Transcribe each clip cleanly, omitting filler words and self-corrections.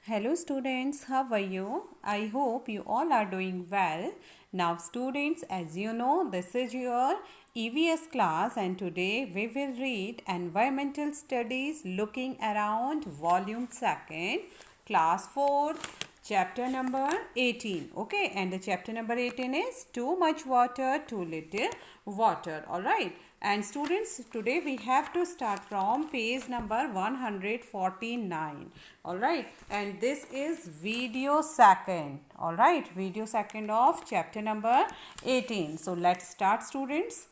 Hello students, how are you? I hope you all are doing well. Now students, as you know, this is your EVS class and today we will read Environmental Studies Looking Around Volume 2nd, Class 4, Chapter number 18. Okay, and the chapter number 18 is Too Much Water, Too Little Water. Alright, and students, today we have to start from page number 149. Alright, and this is video second. Alright, video second of chapter number 18. So let's start, students.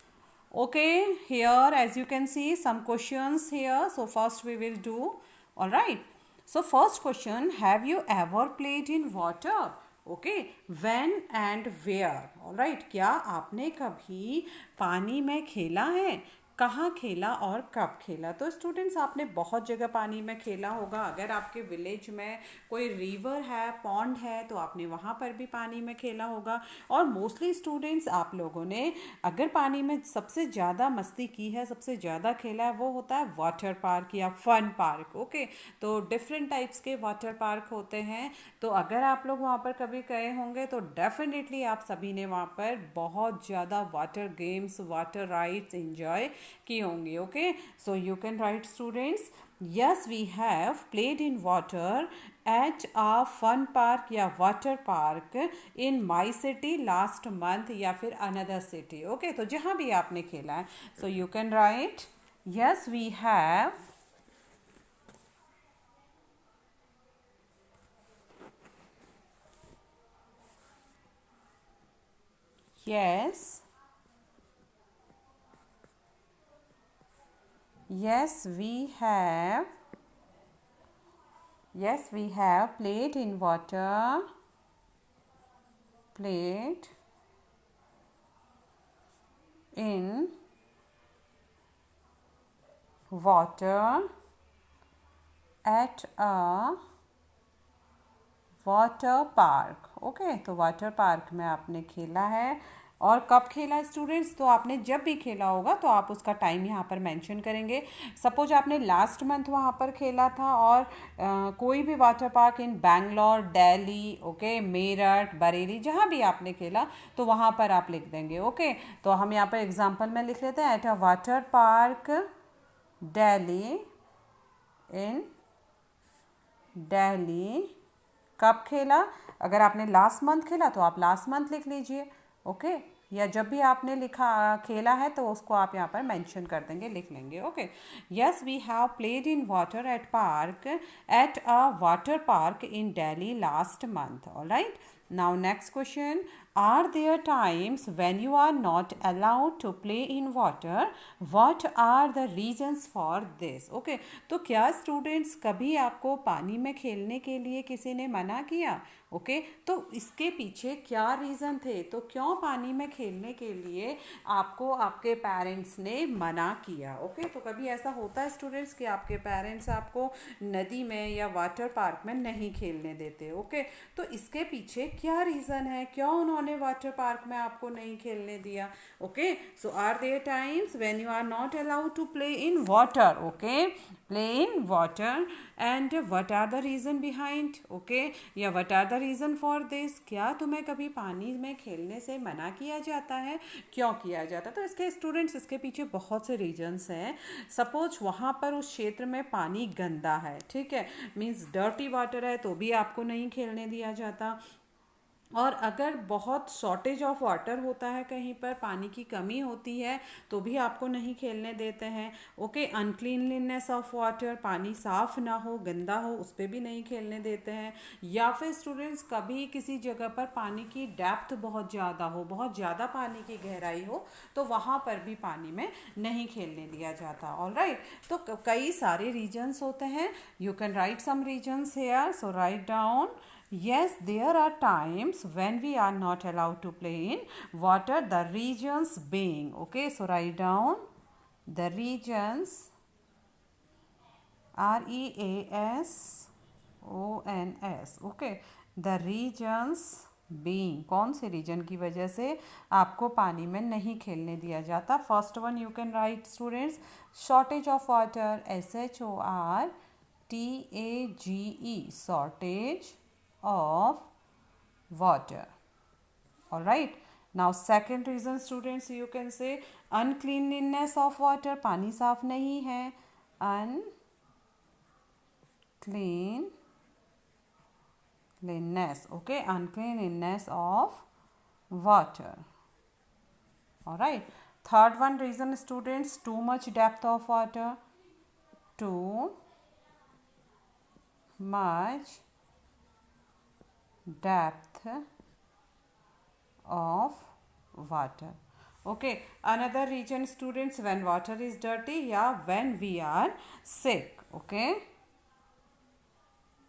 Okay, here as you can see some questions here. So first we will do. Alright, so first question, have you ever played in water? Okay, when and where? Alright, क्या आपने कभी पानी में खेला है? कहाँ खेला और कब खेला? तो स्टूडेंट्स आपने बहुत जगह पानी में खेला होगा. अगर आपके विलेज में कोई रिवर है, पॉन्ड है, तो आपने वहाँ पर भी पानी में खेला होगा. और मोस्टली स्टूडेंट्स आप लोगों ने अगर पानी में सबसे ज़्यादा मस्ती की है, सबसे ज़्यादा खेला है, वो होता है वाटर पार्क या फन पार्क. ओके, तो डिफरेंट टाइप्स के वाटर पार्क होते हैं. तो अगर आप लोग वहाँ पर कभी गए होंगे तो डेफिनेटली आप सभी ने वहाँ पर बहुत ज़्यादा water games, water rides enjoy की होंगी. Okay, so you can write students, yes we have played in water at a fun park या water park in my city last month या फिर अनदर सिटी. ओके, तो जहाँ भी आपने खेला है, so you can write yes we have. Yes, yes, we have. Yes, we have played in water. Played in water at a water park. Okay, तो water park में आपने खेला है. और कब खेला स्टूडेंट्स? तो आपने जब भी खेला होगा तो आप उसका टाइम यहाँ पर मेंशन करेंगे. सपोज आपने लास्ट मंथ वहाँ पर खेला था और कोई भी वाटर पार्क इन बैंगलोर, दिल्ली, ओके, मेरठ, बरेली, जहाँ भी आपने खेला तो वहाँ पर आप लिख देंगे. ओके, तो हम यहाँ पर एग्जाम्पल में लिख लेते हैं at a water park Delhi, in Delhi. कब खेला? अगर आपने लास्ट मंथ खेला तो आप लास्ट मंथ लिख लीजिए. ओके, या जब भी आपने लिखा खेला है तो उसको आप यहाँ पर मेंशन कर देंगे, लिख लेंगे. Okay, yes we have played in water at a water park in Delhi last month. Alright, now next question, are there times when you are not allowed to play in water? What are the reasons for this? Okay, तो क्या students कभी आपको पानी में खेलने के लिए किसी ने मना किया? ओके, तो इसके पीछे क्या रीज़न थे? तो क्यों पानी में खेलने के लिए आपको आपके पेरेंट्स ने मना किया? ओके, तो कभी ऐसा होता है स्टूडेंट्स कि आपके पेरेंट्स आपको नदी में या वाटर पार्क में नहीं खेलने देते. ओके, तो इसके पीछे क्या रीज़न है? क्यों उन्होंने वाटर पार्क में आपको नहीं खेलने दिया? Okay, so are there times when you are not allowed to play in water. Okay, play in water and what are the reason behind? Okay, या what are the reason for this? क्या तुम्हें कभी पानी में खेलने से मना किया जाता है? क्यों किया जाता है? तो इसके स्टूडेंट्स, इसके पीछे बहुत से रीजन्स हैं. सपोज वहाँ पर उस क्षेत्र में पानी गंदा है, ठीक है, मीन्स डर्टी वाटर है, तो भी आपको नहीं खेलने दिया जाता. और अगर बहुत शॉर्टेज ऑफ वाटर होता है, कहीं पर पानी की कमी होती है, तो भी आपको नहीं खेलने देते हैं. ओके, अनक्लीनलीनेस ऑफ वाटर, पानी साफ़ ना हो, गंदा हो, उस पर भी नहीं खेलने देते हैं. या फिर स्टूडेंट्स कभी किसी जगह पर पानी की डेप्थ बहुत ज़्यादा हो, बहुत ज़्यादा पानी की गहराई हो, तो वहाँ पर भी पानी में नहीं खेलने दिया जाता. ऑलराइट, तो कई सारे रीजन्स होते हैं. You can write some reasons here, so write down. Yes, there are times when we are not allowed to play in water. The regions being, okay, so write down the regions, REASONS. Okay, the regions being, कौन से reason की वजह से आपको पानी में नहीं खेलने दिया जाता? First one you can write students, shortage of water, SHORTAGE TAGE, shortage of water. All right. Now second reason students, you can say uncleanliness of water, पानी साफ नहीं है, uncleanliness, okay, uncleanliness of water. All right. Third one reason students, too much depth of water, too much depth of water. Okay, another reason students, when water is dirty या when we are sick. Okay,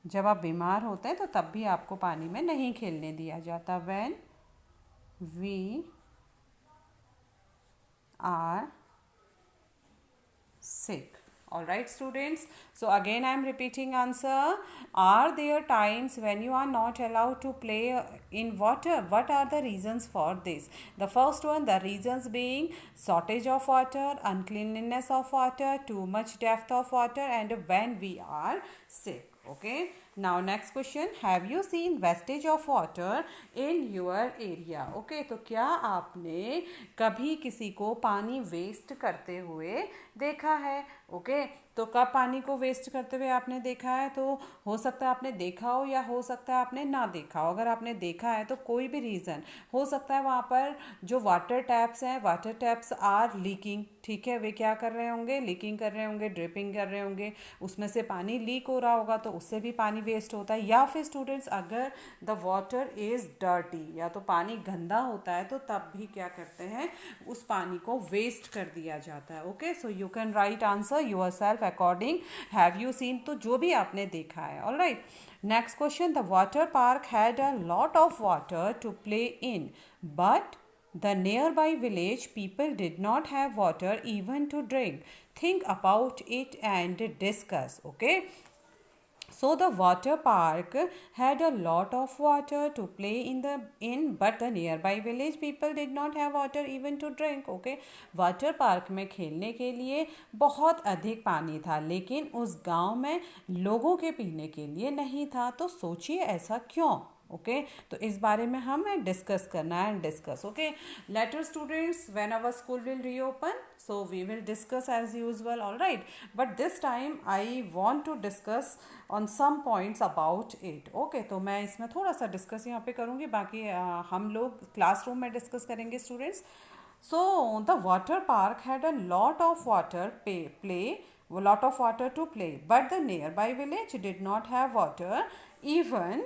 जब आप बीमार होते हैं तो तब भी आपको पानी में नहीं खेलने दिया जाता. when we are sick. All right students, so again I am repeating answer. Are there times when you are not allowed to play in water? What are the reasons for this? The first one, the reasons being shortage of water, uncleanliness of water, too much depth of water, and when we are sick. Okay, now next question, have you seen wastage of water in your area? Okay, तो क्या आपने कभी किसी को पानी waste करते हुए देखा है? ओके, तो कब पानी को वेस्ट करते हुए आपने देखा है? तो हो सकता है आपने देखा हो या हो सकता है आपने ना देखा हो. अगर आपने देखा है तो कोई भी रीज़न हो सकता है. वहाँ पर जो वाटर टैप्स हैं, वाटर टैप्स आर लीकिंग. ठीक है, वे क्या कर रहे होंगे? लीकिंग कर रहे होंगे, ड्रिपिंग कर रहे होंगे, उसमें से पानी लीक हो रहा होगा, तो उससे भी पानी वेस्ट होता है. या फिर स्टूडेंट्स, अगर द वाटर इज़ डर्टी, या तो पानी गंदा होता है, तो तब भी क्या करते हैं? उस पानी को वेस्ट कर दिया जाता है. Okay, so you can write answer yourself according have you seen, तो जो भी आपने देखा है. All right, next question, the water park had a lot of water to play in, but the nearby village people did not have water even to drink. Think about it and discuss. Okay, so the water park had a lot of water to play in but the nearby village people did not have water even to drink. Okay, water park में खेलने के लिए बहुत अधिक पानी था, लेकिन उस गांव में लोगों के पीने के लिए नहीं था. तो सोचिए ऐसा क्यों? ओके, तो इस बारे में हमें डिस्कस करना है. Discuss. Okay, later students, when our school will reopen, so we will discuss as usual. All right, but this time I want to discuss on some points about it. Okay, तो मैं इसमें थोड़ा सा discuss यहाँ पे करूँगी, बाकी हम लोग क्लासरूम में डिस्कस करेंगे students. So the water park had a lot of water lot of water to play, but the nearby village did not have water even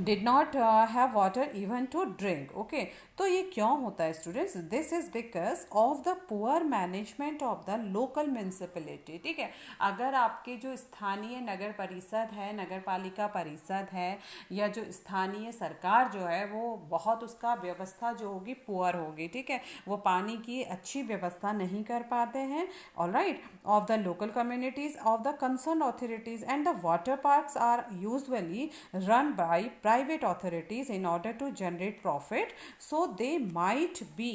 have water even to drink. Okay, तो ये क्यों होता है students? This is because of the poor management of the local municipality. ठीक है, अगर आपके जो स्थानीय नगर परिषद है, नगर पालिका परिषद है, या जो स्थानीय सरकार जो है, वो बहुत उसका व्यवस्था जो होगी पुअर होगी. ठीक है, वो पानी की अच्छी व्यवस्था नहीं कर पाते हैं. All right, of the local communities of the concern authorities, and the water parks are usually run by private authorities in order to generate profit, so they might be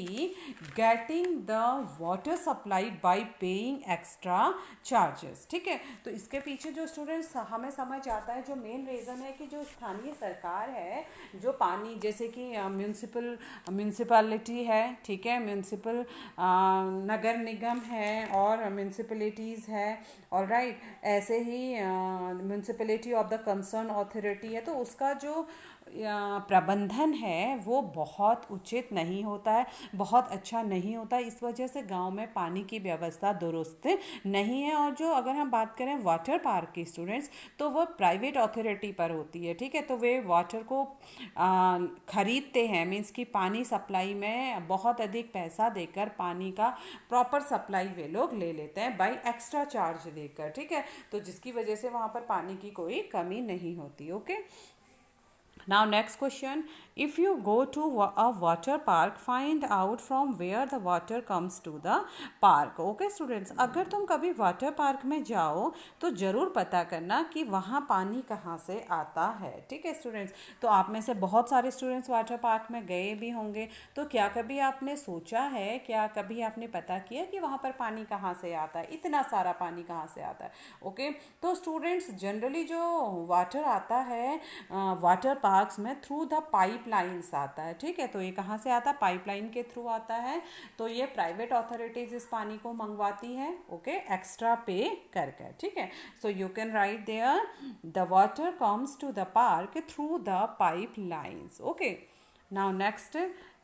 getting the water supplied by paying extra charges. ठीक है, तो इसके पीछे जो students हमें समझ आता है, जो मेन रीज़न है कि जो स्थानीय सरकार है, जो पानी जैसे कि म्यूनसिपैलिटी है, ठीक है, म्यूनसिपल नगर निगम है और म्यूनसिपलिटीज़ है. ऑल राइट, ऐसे ही municipality of the concern authority है, तो उसका जो प्रबंधन है वो बहुत उचित नहीं होता है, बहुत अच्छा नहीं होता है. इस वजह से गांव में पानी की व्यवस्था दुरुस्त नहीं है. और जो अगर हम बात करें वाटर पार्क की स्टूडेंट्स, तो वो प्राइवेट अथॉरिटी पर होती है. ठीक है, तो वे वाटर को खरीदते हैं, मीन्स कि पानी सप्लाई में बहुत अधिक पैसा देकर पानी का प्रॉपर सप्लाई वे लोग ले लेते हैं बाई एक्स्ट्रा चार्ज देकर. ठीक है, तो जिसकी वजह से वहाँ पर पानी की कोई कमी नहीं होती. Okay, Now next question, if you go to a water park, find out from where the water comes to the park. Okay students, अगर तुम कभी वाटर पार्क में जाओ तो ज़रूर पता करना कि वहाँ पानी कहाँ से आता है. ठीक है स्टूडेंट्स, तो आप में से बहुत सारे स्टूडेंट्स वाटर पार्क में गए भी होंगे, तो क्या कभी आपने सोचा है, क्या कभी आपने पता किया कि वहाँ पर पानी कहाँ से आता है, इतना सारा पानी कहाँ से आता है. ओके तो स्टूडेंट्स जनरली जो वाटर आता है वाटर पार्क्स में थ्रू द पाइपलाइंस आता है. ठीक है, तो ये कहाँ से आता है, पाइपलाइन के थ्रू आता है. तो ये प्राइवेट अथॉरिटीज इस पानी को मंगवाती है. ओके एक्स्ट्रा पे करके. ठीक है, so you can write there the water comes to the park through the pipelines. Okay now next,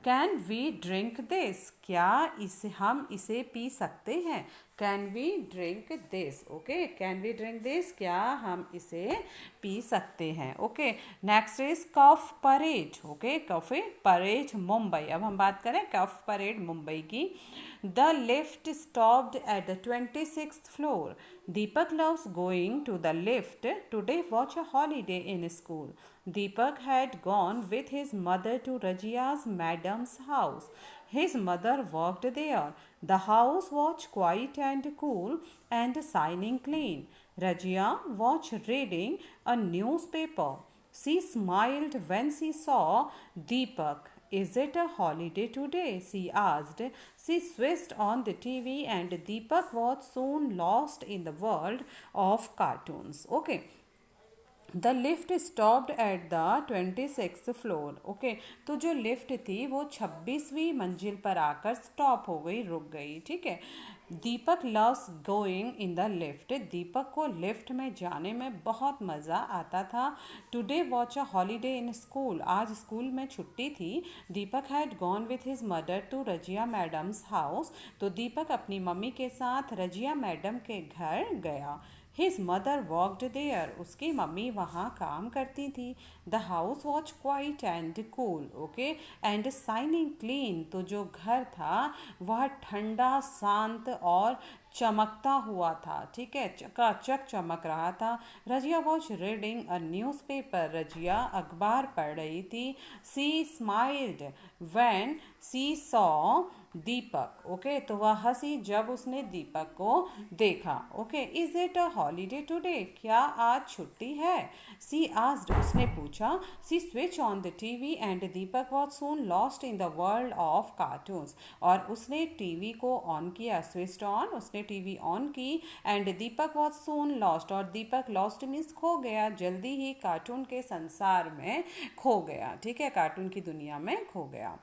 can we drink this, क्या इसे हम इसे पी सकते हैं. Can we drink this. Okay can we drink this, क्या हम इसे पी सकते हैं. Okay next is cough Parade. Okay Cuff parade Mumbai. अब हम बात करें कफ परेड मुंबई की. The lift stopped at the 26th floor. Deepak loves going to the lift. Today was a holiday in school. Deepak had gone with his mother to Rajia's madam's house. His mother worked there. The house was quiet and cool and shining clean. Rajia was reading a newspaper. She smiled when she saw Deepak. Is it a holiday today? She asked. She switched on the TV and Deepak was soon lost in the world of cartoons. Okay. The lift stopped at the 26th floor. Okay तो जो lift थी वो 26वीं मंजिल पर आकर stop हो गई, रुक गई. ठीक है, Deepak loves going in the lift. Deepak को लिफ्ट में जाने में बहुत मज़ा आता था. Today was a holiday in school. आज स्कूल में छुट्टी थी. Deepak had gone with his mother to Razia madam's house. तो दीपक अपनी मम्मी के साथ रजिया मैडम के घर गया. His mother worked there. उसकी मम्मी वहाँ काम करती थी. The house was quiet and cool. Okay and shining clean. तो जो घर था वह ठंडा, शांत और चमकता हुआ था. ठीक है, चकाचक चमक रहा था. Razia was reading a newspaper. Razia अखबार पढ़ रही थी. She smiled when she saw Deepak. Okay तो वह हंसी जब उसने दीपक को देखा. Okay is it a holiday today, क्या आज छुट्टी है. She asked. उसने पूछा. She switch on the TV and Deepak was soon lost in the world of cartoons. और उसने टीवी को ऑन किया, स्विच ऑन, उसने टीवी ऑन की. And Deepak was soon lost. और दीपक लॉस्ट मीन्स खो गया, जल्दी ही कार्टून के संसार में खो गया. ठीक है, कार्टून की दुनिया में खो गया.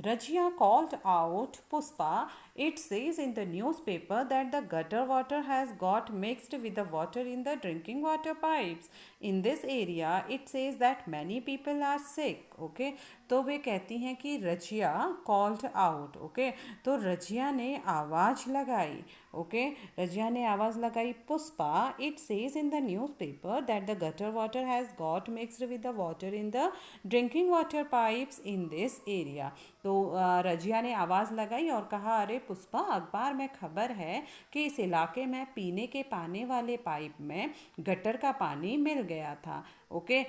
Rajia called out Puspa. It says in the newspaper that the gutter water has got mixed with the water in the drinking water pipes. In this area, it says that many people are sick. Okay, तो वे कहती हैं कि Razia called out. Okay तो रजिया ने आवाज़ लगाई. Okay Razia ने आवाज़ लगाई. Pushpa. It says in the news paper that the gutter water has got mixed with the water in the drinking water pipes in this area. तो रजिया ने आवाज़ लगाई और कहा, अरे पुष्पा, अखबार में खबर है कि इस इलाके में पीने के पानी वाले पाइप में गटर का पानी मिल गया था. ओके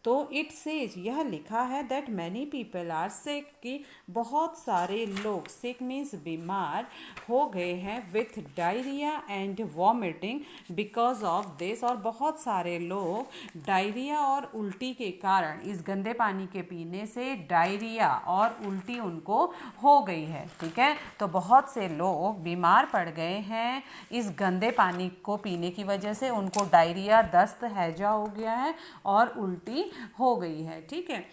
तो इट सेज, यह लिखा है, that many people are sick, कि बहुत सारे लोग, सिक मीन्स बीमार हो गए हैं, with diarrhoea and vomiting because of this. और बहुत सारे लोग डायरिया और उल्टी के कारण, इस गंदे पानी के पीने से डायरिया और उल्टी उनको हो गई है. ठीक है, तो बहुत से लोग बीमार पड़ गए हैं इस गंदे पानी को पीने की वजह से. उनको डायरिया, दस्त, हैजा हो गया है और उल्टी हो गई है. ठीक है,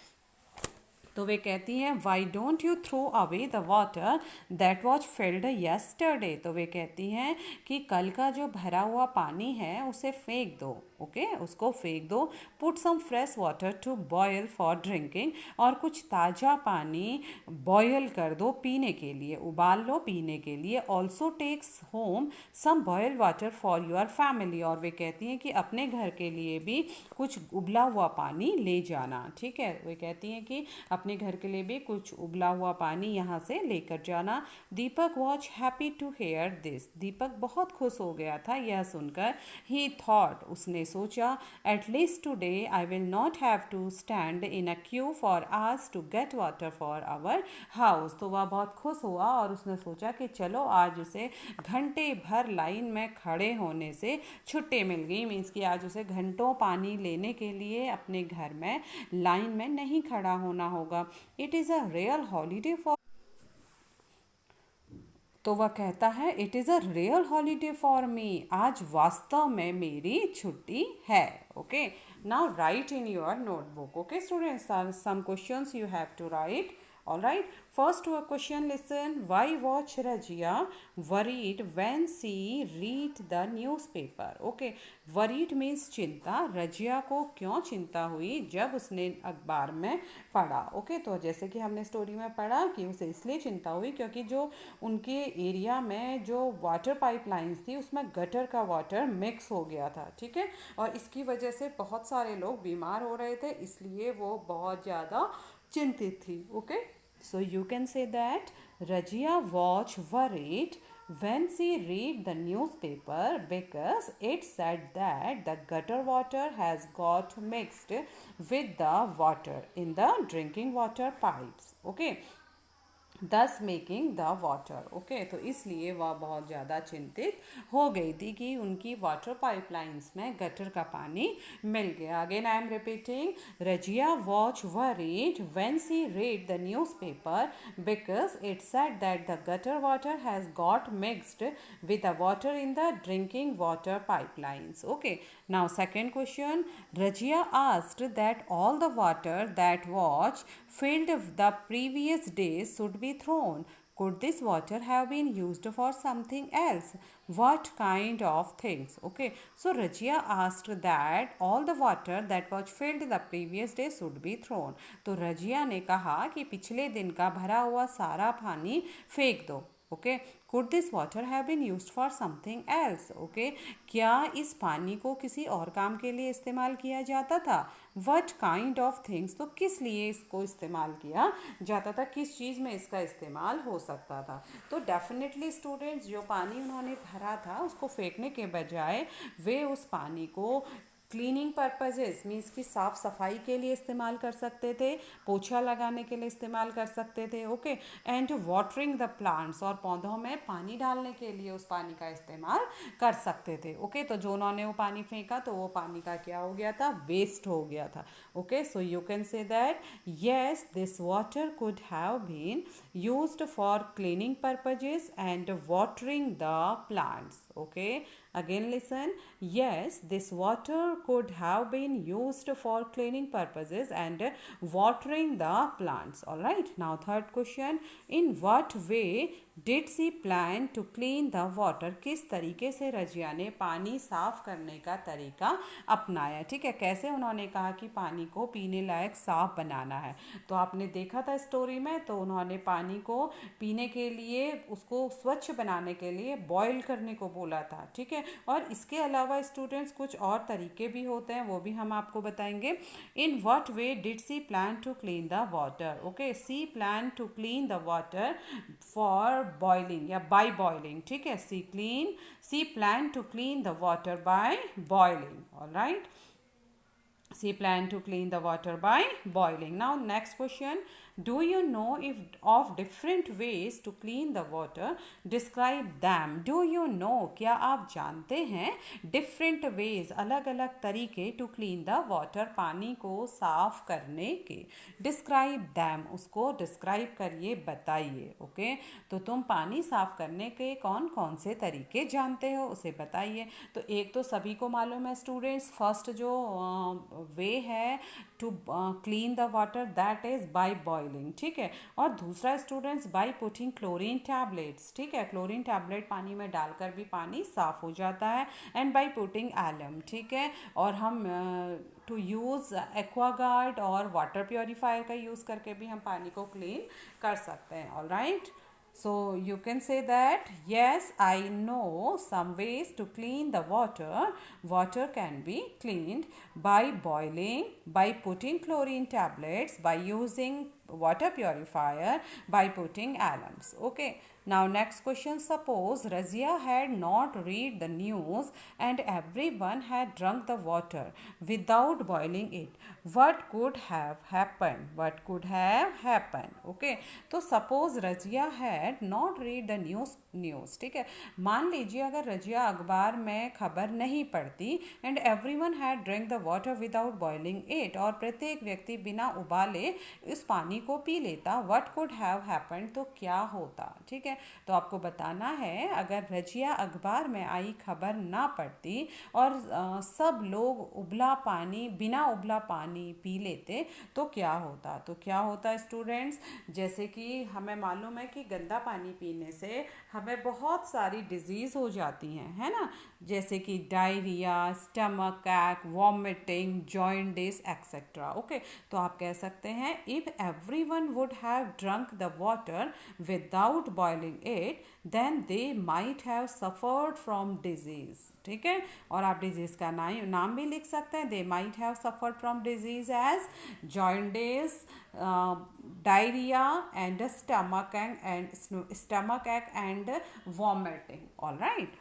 तो वे कहती हैं, why don't you throw away the water that was filled yesterday. तो वे कहती हैं कि कल का जो भरा हुआ पानी है उसे फेंक दो. ओके उसको फेंक दो. Put some fresh water to boil for drinking. और कुछ ताज़ा पानी बॉयल कर दो पीने के लिए, उबाल लो पीने के लिए. Also takes home some boil water for your family. और वे कहती हैं कि अपने घर के लिए भी कुछ उबला हुआ पानी ले जाना. ठीक है, वे कहती हैं कि अपने घर के लिए भी कुछ उबला हुआ पानी यहाँ से लेकर जाना। Deepak was happy to hear this, Deepak बहुत खुश हो गया था यह सुनकर। ही थॉट, उसने सोचा, at least today I will not have to stand in a queue for hours to get water for our house. तो वह बहुत खुश हुआ और उसने सोचा कि चलो आज उसे घंटे भर लाइन में खड़े होने से छुट्टी मिल गई। मीन्स कि आज उसे घंटों पानी लेने के लिए अपने घर में लाइन में नहीं खड़ा होना होगा। It is a real holiday for, तो वह कहता है it is a real holiday for me, आज वास्तव में मेरी छुट्टी है। Okay, now write in your notebook. Okay students, some questions you have to write. All right, first question, listen. Why was Rajia worried when she read the newspaper? Okay, worried means चिंता। रजिया को क्यों चिंता हुई जब उसने अखबार में पढ़ा? ओके, तो जैसे कि हमने स्टोरी में पढ़ा कि उसे इसलिए चिंता हुई क्योंकि जो उनके एरिया में जो वाटर पाइपलाइंस थी उसमें गटर का वाटर मिक्स हो गया था। ठीक है, और इसकी वजह से बहुत सारे लोग बीमार हो रहे थे, इसलिए वो बहुत ज़्यादा चिंतित थी। Okay, so you can say that Razia was worried when she read the newspaper because it said that the gutter water has got mixed with the water in the drinking water pipes. Okay, दस making the water. Okay, तो इसलिए वह बहुत ज़्यादा चिंतित हो गई थी कि उनकी वाटर पाइपलाइंस में गटर का पानी मिल गया। Again I am repeating, Razia was worried when she read the newspaper because it said that the gutter water has got mixed with the water in the drinking water pipelines. Okay, now second question, Rajia asked that all the water that was filled the previous day should be thrown. Could this water have been used for something else? What kind of things? Okay, so Rajia asked that all the water that was filled the previous day should be thrown. तो रजिया ने कहा कि पिछले दिन का भरा हुआ सारा पानी फेंक दो। Okay, could this water have been used for something else? Okay, क्या इस पानी को किसी और काम के लिए इस्तेमाल किया जाता था? वट काइंड ऑफ थिंग्स, तो किस लिए इसको इस्तेमाल किया जाता था, किस चीज़ में इसका इस्तेमाल हो सकता था? तो डेफिनेटली स्टूडेंट्स, जो पानी उन्होंने भरा था उसको फेंकने के बजाय वे उस पानी को क्लीनिंग पर्पजेज़ मीन्स कि साफ़ सफाई के लिए इस्तेमाल कर सकते थे, पोछा लगाने के लिए इस्तेमाल कर सकते थे। Okay, and watering the plants, और पौधों में पानी डालने के लिए उस पानी का इस्तेमाल कर सकते थे। ओके, तो जो उन्होंने वो पानी फेंका तो वो पानी का क्या हो गया था? वेस्ट हो गया था। Okay, so you can say that yes this water could have been used for cleaning purposes and watering the plants. Okay, again listen, yes this water could have been used for cleaning purposes and watering the plants. All right, now third question, in what way did she plan to clean the water? किस तरीके से रजिया ने पानी साफ करने का तरीका अपनाया? ठीक है, कैसे उन्होंने कहा कि पानी को पीने लायक साफ बनाना है? तो आपने देखा था स्टोरी में, तो उन्होंने पानी को पीने के लिए, उसको स्वच्छ बनाने के लिए बॉईल करने को बोला था। ठीक है, और इसके अलावा स्टूडेंट्स कुछ और तरीके भी होते हैं, वो भी हम आपको बताएंगे। In what way did she plan to clean the water? Okay, she plan to clean the water for boiling या बाय बॉइलिंग। ठीक है, she plan to clean the water by boiling. Alright, she planned to clean the water by boiling. Now next question, do you know if of different ways to clean the water? Describe them. Do you know, क्या आप जानते हैं different ways, अलग अलग तरीके to clean the water, पानी को साफ करने के? Describe them, उसको describe करिए, बताइए। ओके, तो तुम पानी साफ करने के कौन कौन से तरीके जानते हो उसे बताइए। तो एक तो सभी को मालूम है स्टूडेंट्स, फर्स्ट जो वे है to clean the water that is by boiling. ठीक है, और दूसरा students by putting chlorine tablets. ठीक है, क्लोरीन टैबलेट पानी में डालकर भी पानी साफ़ हो जाता है। And by putting alum. ठीक है, और हम टू यूज़ एक्वागार्ड और वाटर प्योरीफायर का यूज़ करके भी हम पानी को क्लीन कर सकते हैं। Alright, so you can say that yes, I know some ways to clean the water. Water can be cleaned by boiling, by putting chlorine tablets, by using water purifier by putting alums. Okay. Now next question, suppose Razia had not read the news and everyone had drunk the water without boiling it. What could have happened? What could have happened? Okay. तो suppose Razia had not read the news. ठीक है, मान लीजिए अगर रजिया अखबार में खबर नहीं पढ़ती and everyone had drink the water without boiling it, और प्रत्येक व्यक्ति बिना उबाले इस पानी को पी लेता, व्हाट कुड हैव हैपेंड, तो क्या होता? ठीक है, तो आपको बताना है अगर रजिया अखबार में आई खबर ना पढ़ती और सब लोग उबला पानी बिना उबला पानी पी लेते तो क्या होता? तो क्या होता स्टूडेंट्स, जैसे कि हमें मालूम है कि गंदा पानी पीने से हमें बहुत सारी डिजीज़ हो जाती हैं, है ना, जैसे कि diarrhea, stomach ache, vomiting, jaundice etcetera. Okay, तो आप कह सकते हैं if everyone would have drunk the water without boiling it then they might have suffered from disease. ठीक है, और आप डिजीज़ का नाम भी लिख सकते हैं. They might have suffered from disease as jaundice, diarrhea and stomach ache and vomiting. All right,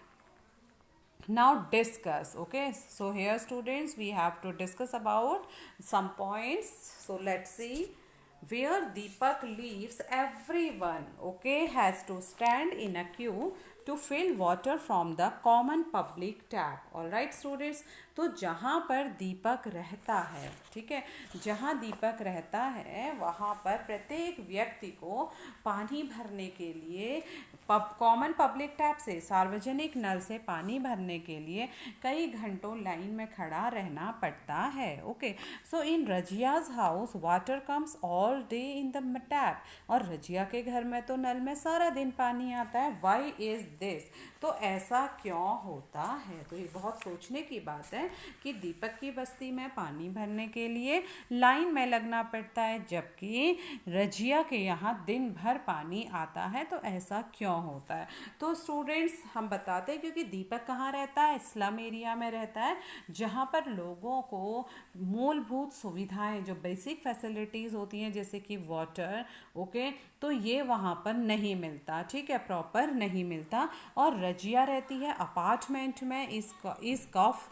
now discuss. Okay, so here students we have to discuss about some points. So let's see. Where Deepak leaves, everyone, okay, has to stand in a queue to fill water from the common public tap. All right students, तो जहाँ पर दीपक रहता है, ठीक है, जहाँ दीपक रहता है वहाँ पर प्रत्येक व्यक्ति को पानी भरने के लिए कॉमन पब्लिक टैप से, सार्वजनिक नल से पानी भरने के लिए कई घंटों लाइन में खड़ा रहना पड़ता है. Okay, so in Razia's house water comes all day in the tap, और रजिया के घर में तो नल में सारा दिन पानी आता है. वाई इज दिस, तो ऐसा क्यों होता है? तो ये बहुत सोचने की बात है कि दीपक की बस्ती में पानी भरने के लिए लाइन में लगना पड़ता है जबकि रजिया के यहाँ दिन भर पानी आता है. तो ऐसा क्यों होता है? तो स्टूडेंट्स हम बताते हैं क्योंकि दीपक कहाँ रहता है? स्लम एरिया में रहता है, जहाँ पर लोगों को मूलभूत सुविधाएं, जो बेसिक फैसिलिटीज़ होती हैं जैसे कि वाटर, ओके, तो ये वहाँ पर नहीं मिलता. ठीक है, प्रॉपर नहीं मिलता. और रजिया रहती है अपार्टमेंट में, इस कफ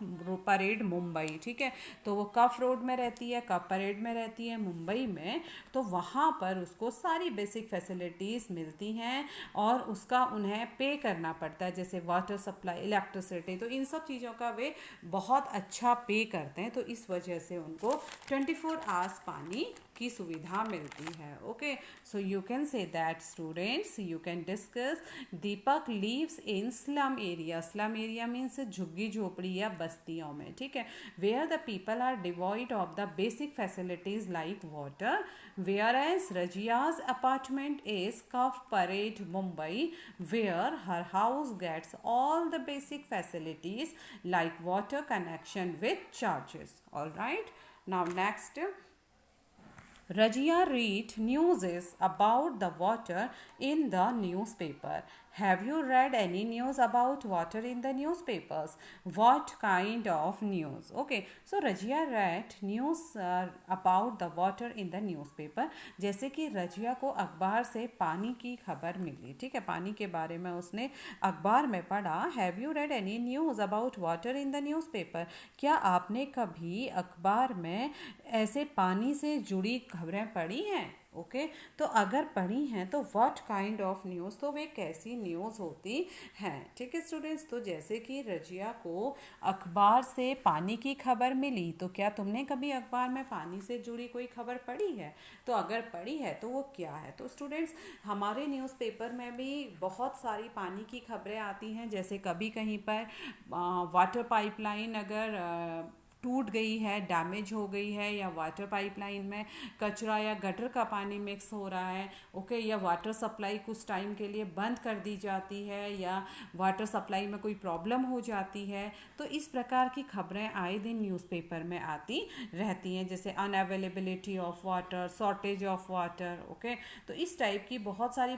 परेड मुंबई. ठीक है, तो वो कफ रोड में रहती है, कफ परेड में रहती है मुंबई में. तो वहाँ पर उसको सारी बेसिक फैसिलिटीज़ मिलती हैं और उसका उन्हें पे करना पड़ता है, जैसे वाटर सप्लाई, इलेक्ट्रिसिटी. तो इन सब चीज़ों का वे बहुत अच्छा पे करते हैं, तो इस वजह से उनको 24 आवर्स पानी की सुविधा मिलती है. Okay, so you can say that students, you can discuss Deepak lives in slum area. Slum area means झुग्गी झोपड़ी या बस्तियों में. ठीक है, where the people are devoid of the basic facilities like water, where as Razia's apartment is cough parade Mumbai, where her house gets all the basic facilities like water connection with charges. All right, now next, Rajia read news about the water in the newspaper. Have you read any news about water in the newspapers? What kind of news? Okay, so Rajia read news about the water in the newspaper. जैसे कि रजिया को अखबार से पानी की खबर मिली. ठीक है, पानी के बारे में उसने अखबार में पढ़ा. Have you read any news about water in the newspaper? क्या आपने कभी अखबार में ऐसे पानी से जुड़ी खबरें पढ़ी हैं? ओके, तो अगर पढ़ी हैं तो व्हाट काइंड ऑफ न्यूज़, तो वे कैसी न्यूज़ होती हैं. ठीक है स्टूडेंट्स, तो जैसे कि रजिया को अखबार से पानी की खबर मिली, तो क्या तुमने कभी अखबार में पानी से जुड़ी कोई खबर पढ़ी है? तो अगर पढ़ी है तो वो क्या है? तो स्टूडेंट्स, हमारे न्यूज़पेपर में भी बहुत सारी पानी की खबरें आती हैं, जैसे कभी कहीं पर वाटर पाइपलाइन अगर टूट गई है, डैमेज हो गई है, या वाटर पाइपलाइन में कचरा या गटर का पानी मिक्स हो रहा है, ओके, या वाटर सप्लाई कुछ टाइम के लिए बंद कर दी जाती है, या वाटर सप्लाई में कोई प्रॉब्लम हो जाती है. तो इस प्रकार की खबरें आए दिन न्यूज़पेपर में आती रहती हैं, जैसे unavailability of water, shortage of water. Okay, तो इस टाइप की बहुत सारी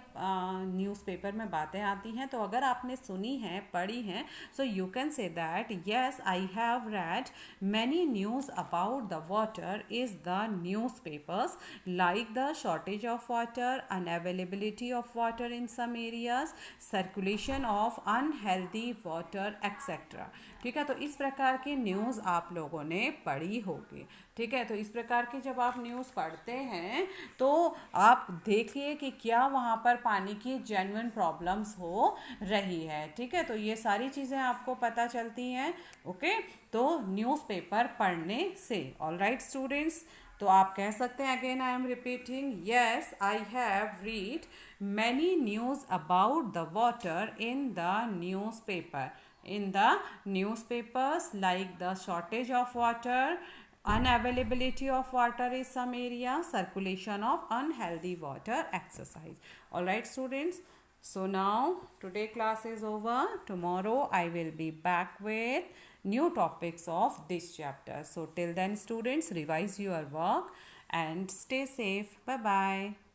न्यूज़पेपर में बातें आती हैं. तो अगर आपने सुनी हैं, पढ़ी हैं, सो you can say that yes I have read many news about the water is the newspapers, like the shortage of water, unavailability of water in some areas, circulation of unhealthy water, etc. ठीक है, तो इस प्रकार की news आप लोगों ने पढ़ी होगी। ठीक है, तो इस प्रकार की जब आप न्यूज़ पढ़ते हैं तो आप देखिए कि क्या वहाँ पर पानी की जेन्युइन प्रॉब्लम्स हो रही है। ठीक है, तो ये सारी चीज़ें आपको पता चलती हैं। ओके, तो न्यूज़पेपर पढ़ने से। ऑल राइट स्टूडेंट्स, तो आप कह सकते हैं, again I am repeating, yes I have read many news about the water in the newspaper, in the newspapers, like the shortage of water, unavailability of water in some area, circulation of unhealthy water, exercise. All right students, so now today class is over. Tomorrow I will be back with new topics of this chapter. So till then students, revise your work and stay safe. Bye bye.